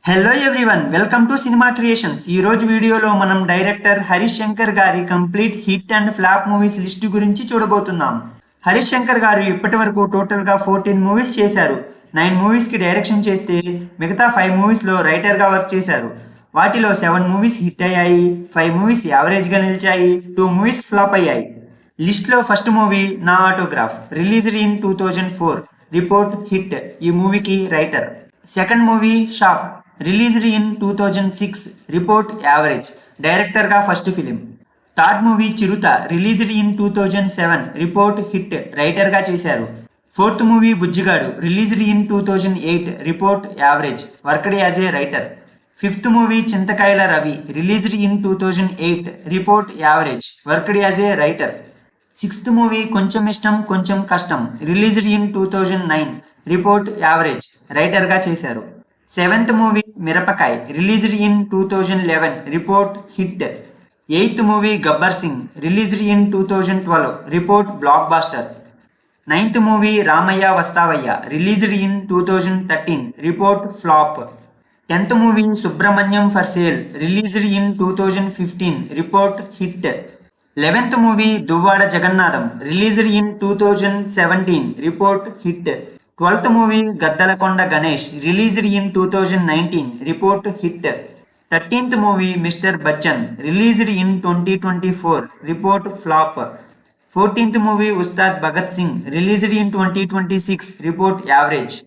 Hello everyone, welcome to cinema creations. ఈ రోజు వీడియోలో మనం డైరెక్టర్ హరీష్ శంకర్ గారి complete hit and flop movies list గురించి చూడబోతున్నాం. హరీష్ శంకర్ గారు ఇప్పటి వరకు టోటల్ గా 14 మూవీస్ చేశారు. 9 మూవీస్ కి డైరెక్షన్ చేస్తే మిగతా 5 మూవీస్ లో రైటర్ గా వర్క్ చేశారు. వాటిలో 7 మూవీస్ హిట్ అయ్యాయి, 5 మూవీస్ యావరేజ్ గా నిలిచాయి, 2 మూవీస్ ఫ్లాప్ అయ్యాయి. లిస్ట్ లో first movie Naa autograph, released in 2004, report hit, ఈ మూవీకి writer. Second movie shock, released in 2006, report average, director గా first film. Third movie Chirutha, released in 2007, report hit, writer గా చేశారు. Fourth movie Bujjigadu, released in 2008, report average, worked as a writer. Fifth movie Chintakayala Ravi, released in 2008, report average, worked as a writer. Sixth movie కొంచెం ఇష్టం కొంచెం కష్టం, released in 2009, report average, writer గా చేశారు. Seventh movie Mirapakay, released in 2011, report hit. Eighth movie Gabbar Singh, released in 2012, report blockbuster. Ninth movie Ramayya Vastavayya, released in 2013, report flop. Tenth movie Subrahmanyam for sale, released in 2015, report hit. 11th movie Duvvada Jagannadham, released in 2017, report hit. 12th movie Gaddalakonda Ganesh, released in 2019, report hit. 13th movie mister Bachchan, released in 2024, report flop. 14th movie Ustaad Bhagat Singh, released in 2026, report average.